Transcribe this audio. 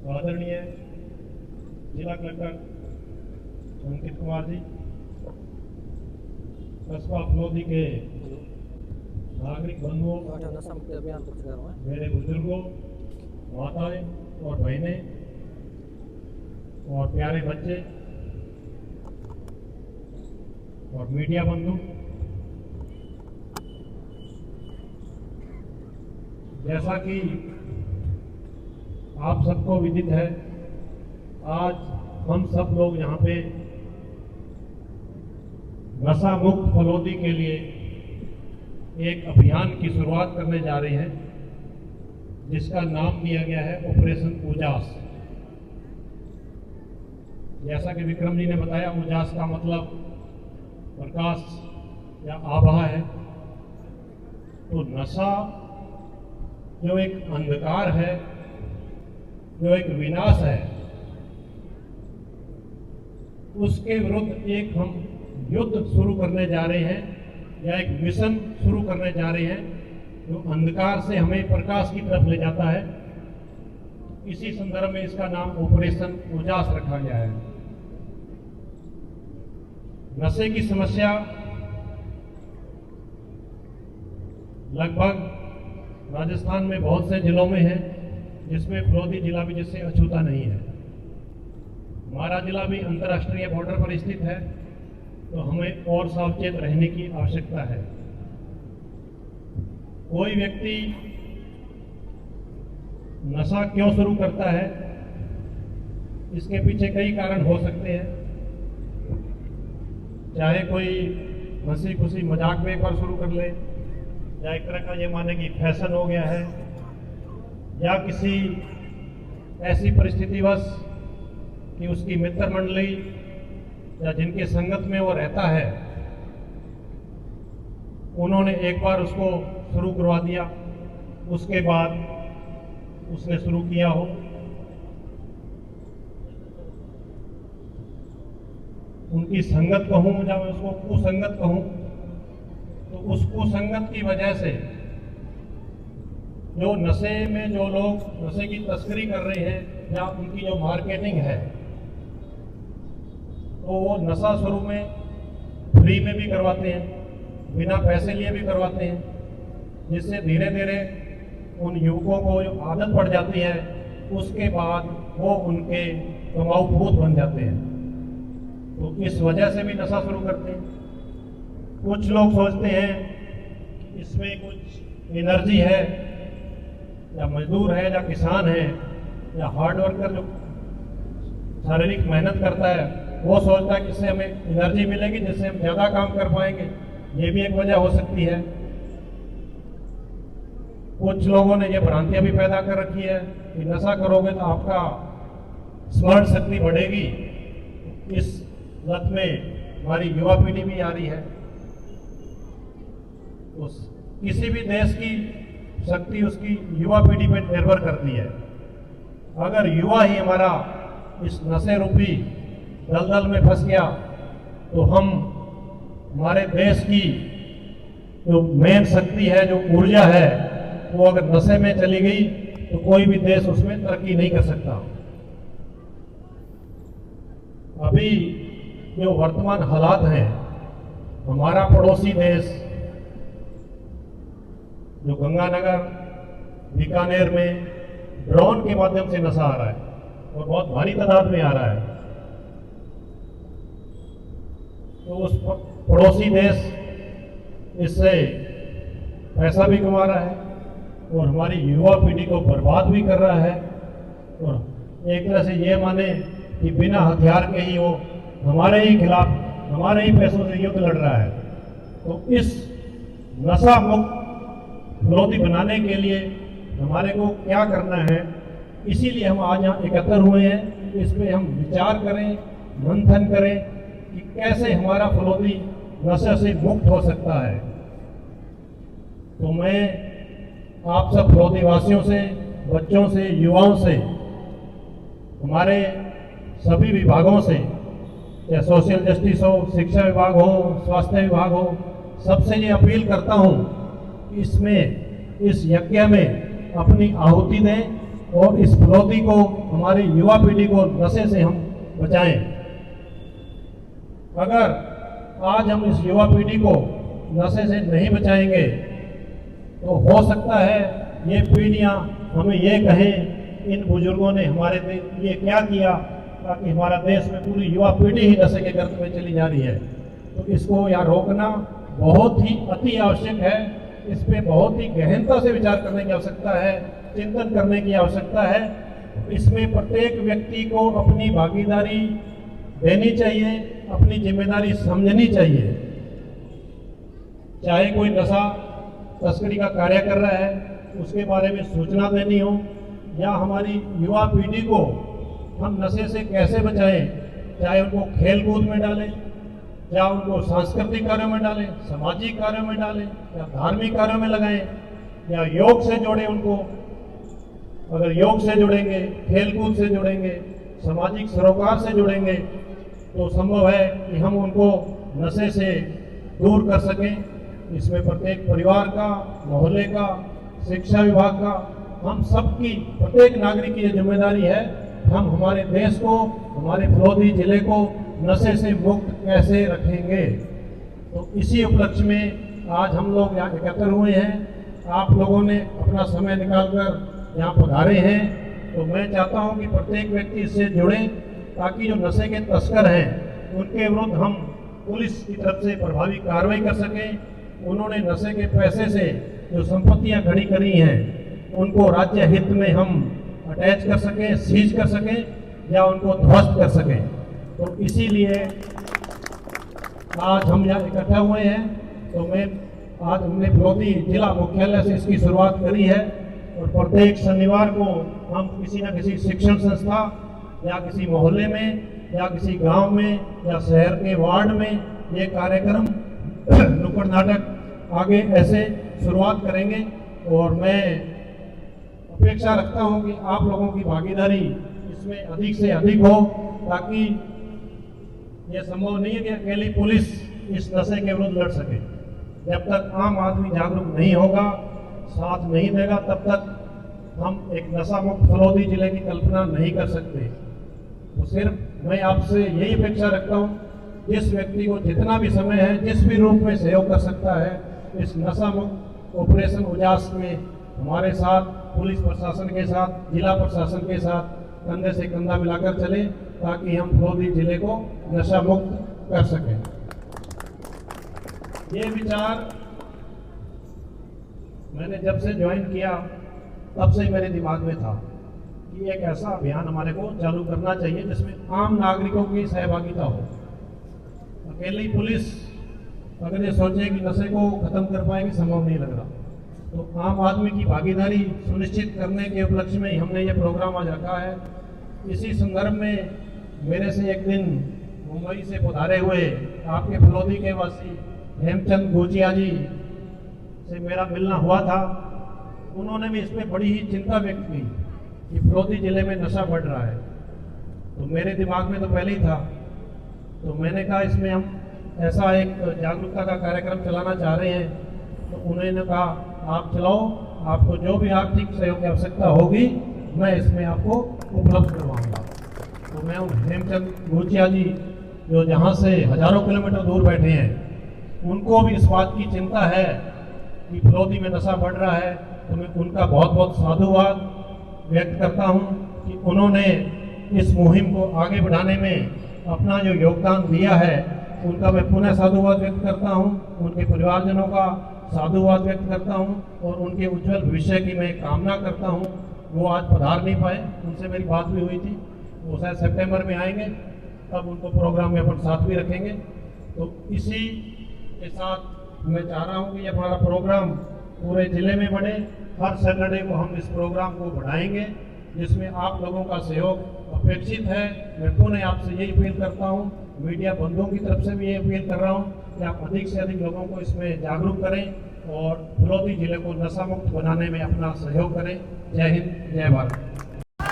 आदरणीय जिला कलेक्टर अंकित कुमार जी, कस्बा फलोदी के नागरिक बंधुओं, मेरे बुजुर्गों, माताएं और बहनें और प्यारे बच्चे और मीडिया बंधु, जैसा कि आप सबको विदित है, आज हम सब लोग यहाँ पे नशा मुक्त फलोदी के लिए एक अभियान की शुरुआत करने जा रहे हैं, जिसका नाम दिया गया है ऑपरेशन उजास। जैसा कि विक्रम जी ने बताया, उजास का मतलब प्रकाश या आभा है। तो नशा जो एक अंधकार है, जो एक विनाश है, उसके विरुद्ध एक हम युद्ध शुरू करने जा रहे हैं या एक मिशन शुरू करने जा रहे हैं जो अंधकार से हमें प्रकाश की तरफ ले जाता है। इसी संदर्भ में इसका नाम ऑपरेशन उजास रखा गया है। नशे की समस्या लगभग राजस्थान में बहुत से जिलों में है, जिसमें फलोदी जिला भी जिससे अछूता नहीं है। हमारा जिला भी अंतर्राष्ट्रीय बॉर्डर पर स्थित है, तो हमें और सावचेत रहने की आवश्यकता है। कोई व्यक्ति नशा क्यों शुरू करता है, इसके पीछे कई कारण हो सकते हैं। चाहे कोई हंसी खुशी मजाक में एक बार शुरू कर ले, या एक तरह का ये माने कि फैशन हो गया है, या किसी ऐसी परिस्थितिवश कि उसकी मित्र मंडली या जिनके संगत में वो रहता है, उन्होंने एक बार उसको शुरू करवा दिया, उसके बाद उसने शुरू किया हो। उनकी संगत कहूं या मैं उसको कुसंगत कहूं, तो उस कुसंगत की वजह से जो नशे में जो लोग नशे की तस्करी कर रहे हैं या उनकी जो मार्केटिंग है, तो वो नशा शुरू में फ्री में भी करवाते हैं, बिना पैसे लिए भी करवाते हैं, जिससे धीरे धीरे उन युवकों को जो आदत पड़ जाती है, उसके बाद वो उनके कमाऊ भूत बन जाते हैं। तो इस वजह से भी नशा शुरू करते हैं। कुछ लोग सोचते हैं कि इसमें कुछ एनर्जी है, या मजदूर है, या किसान है, या हार्ड वर्कर जो शारीरिक मेहनत करता है, वो सोचता है कि इससे हमें एनर्जी मिलेगी, जिससे हम ज़्यादा काम कर पाएंगे। ये भी एक वजह हो सकती है। कुछ लोगों ने ये भ्रांतियां भी पैदा कर रखी है कि नशा करोगे तो आपका स्मरण शक्ति बढ़ेगी। इस लत में हमारी युवा पीढ़ी भी आ रही है। उस किसी भी देश की शक्ति उसकी युवा पीढ़ी पर निर्भर करती है। अगर युवा ही हमारा इस नशे रूपी दलदल में फंस गया, तो हम हमारे देश की जो मेन शक्ति है, जो ऊर्जा है, वो अगर नशे में चली गई तो कोई भी देश उसमें तरक्की नहीं कर सकता। अभी जो वर्तमान हालात हैं, हमारा पड़ोसी देश जो गंगानगर, बीकानेर में ड्रोन के माध्यम से नशा आ रहा है और बहुत भारी तादाद में आ रहा है, तो उस पड़ोसी देश इससे पैसा भी कमा रहा है और हमारी युवा पीढ़ी को बर्बाद भी कर रहा है। और एक तरह से ये माने कि बिना हथियार के ही वो हमारे ही खिलाफ, हमारे ही पैसों से युद्ध लड़ रहा है। तो इस नशा मुक्त फलोदी बनाने के लिए हमारे को क्या करना है, इसीलिए हम आज यहाँ एकत्र हुए हैं। इस पे हम विचार करें, मंथन करें कि कैसे हमारा फलोदी नशे से मुक्त हो सकता है। तो मैं आप सब फलोदी वासियों से, बच्चों से, युवाओं से, हमारे सभी विभागों से, चाहे सोशल जस्टिस हो, शिक्षा विभाग हो, स्वास्थ्य विभाग हो, सबसे ये अपील करता हूँ कि इसमें, इस यज्ञ में अपनी आहुति दें और इस फुलौती को, हमारी युवा पीढ़ी को नशे से हम बचाएं। अगर आज हम इस युवा पीढ़ी को नशे से नहीं बचाएंगे तो हो सकता है ये पीढ़ियां हमें ये कहें इन बुजुर्गों ने हमारे लिए क्या किया, ताकि हमारा देश में पूरी युवा पीढ़ी ही नशे के गर्त में चली जा रही है। तो इसको यहाँ रोकना बहुत ही अति आवश्यक है। इस पे बहुत ही गहनता से विचार करने की आवश्यकता है, चिंतन करने की आवश्यकता है। इसमें प्रत्येक व्यक्ति को अपनी भागीदारी देनी चाहिए, अपनी जिम्मेदारी समझनी चाहिए। चाहे कोई नशा तस्करी का कार्य कर रहा है, उसके बारे में सूचना देनी हो, या हमारी युवा पीढ़ी को हम नशे से कैसे बचाएं, चाहे उनको खेल कूद में डालें, या उनको सांस्कृतिक कार्यों में डालें, सामाजिक कार्यों में डालें, या धार्मिक कार्यों में लगाएं, या योग से जोड़ें उनको। अगर योग से जुड़ेंगे, खेल कूद से जुड़ेंगे, सामाजिक सरोकार से जुड़ेंगे तो संभव है कि हम उनको नशे से दूर कर सकें। इसमें प्रत्येक परिवार का, मोहल्ले का, शिक्षा विभाग का, हम सबकी, प्रत्येक नागरिक की ये जिम्मेदारी है कि हम हमारे देश को, हमारे फुलौदी जिले को नशे से मुक्त कैसे रखेंगे। तो इसी उपलक्ष्य में आज हम लोग यहाँ एकत्र हुए हैं। आप लोगों ने अपना समय निकालकर यहाँ पधारे हैं, तो मैं चाहता हूँ कि प्रत्येक व्यक्ति इससे जुड़े, ताकि जो नशे के तस्कर हैं उनके विरुद्ध हम पुलिस की तरफ से प्रभावी कार्रवाई कर सकें। उन्होंने नशे के पैसे से जो संपत्तियां खड़ी करी हैं उनको राज्य हित में हम अटैच कर सकें, सीज कर सकें, या उनको ध्वस्त कर सकें। तो इसीलिए आज हम यहाँ इकट्ठा हुए हैं। तो आज हमने फुलौदी जिला मुख्यालय से इसकी शुरुआत करी है, और प्रत्येक शनिवार को हम किसी न किसी शिक्षण संस्था, या किसी मोहल्ले में, या किसी गांव में, या शहर के वार्ड में ये कार्यक्रम नुक्कड़ नाटक आगे ऐसे शुरुआत करेंगे। और मैं अपेक्षा रखता हूं कि आप लोगों की भागीदारी इसमें अधिक से अधिक हो, ताकि यह संभव नहीं है कि अकेली पुलिस इस नशे के विरुद्ध लड़ सके। जब तक आम आदमी जागरूक नहीं होगा, साथ नहीं देगा, तब तक हम एक नशा मुक्त फुलौदी जिले की कल्पना नहीं कर सकते। तो सिर्फ मैं आपसे यही अपेक्षा रखता हूँ, जिस व्यक्ति को जितना भी समय है, जिस भी रूप में सहयोग कर सकता है, इस नशा मुक्त ऑपरेशन उजास में हमारे साथ, पुलिस प्रशासन के साथ, जिला प्रशासन के साथ कंधे से कंधा मिलाकर चले, ताकि हम फुलौदी जिले को नशा मुक्त कर सकें। ये विचार मैंने जब से ज्वाइन किया तब से मेरे दिमाग में था कि एक ऐसा अभियान हमारे को चालू करना चाहिए जिसमें आम नागरिकों की सहभागिता हो। अकेली पुलिस अगर ये सोचे कि नशे को खत्म कर पाएगी, संभव नहीं लग रहा। तो आम आदमी की भागीदारी सुनिश्चित करने के उपलक्ष्य में हमने ये प्रोग्राम आज रखा है। इसी संदर्भ में मेरे से एक दिन मुंबई से पधारे हुए आपके फुलौदी के वासी हेमचंद गोचिया जी से मेरा मिलना हुआ था। उन्होंने भी इसमें बड़ी ही चिंता व्यक्त की कि फुलौदी जिले में नशा बढ़ रहा है। तो मेरे दिमाग में तो पहले ही था, तो मैंने कहा इसमें हम ऐसा एक जागरूकता का कार्यक्रम चलाना चाह रहे हैं। तो उन्होंने कहा आप चलाओ, आपको जो भी आर्थिक सहयोग की आवश्यकता होगी मैं इसमें आपको उपलब्ध करवाऊंगा। तो मैं उन हेमचंद गोचिया जी जो जहाँ से हजारों किलोमीटर दूर बैठे हैं, उनको भी इस बात की चिंता है कि फुलौदी में नशा बढ़ रहा है, तो मैं उनका बहुत बहुत साधुवाद व्यक्त करता हूं कि उन्होंने इस मुहिम को आगे बढ़ाने में अपना जो योगदान दिया है, उनका मैं पुनः साधुवाद व्यक्त करता हूं। उनके परिवारजनों का साधुवाद व्यक्त करता हूं और उनके उज्जवल भविष्य की मैं कामना करता हूं। वो आज पधार नहीं पाए, उनसे मेरी बात भी हुई थी, वो शायद सितंबर में आएंगे, तब उनको प्रोग्राम में अपन साथ भी रखेंगे। तो इसी के साथ मैं चाह रहा हूँ कि ये हमारा प्रोग्राम पूरे जिले में बढ़े। हर सैटरडे को हम इस प्रोग्राम को बढ़ाएंगे, जिसमें आप लोगों का सहयोग अपेक्षित है। मैं पुनः आपसे यही अपील करता हूँ, मीडिया बंधुओं की तरफ से भी ये अपील कर रहा हूँ कि आप अधिक से अधिक लोगों को इसमें जागरूक करें और फुलौदी जिले को नशा मुक्त बनाने में अपना सहयोग करें। जय हिंद, जय भारत।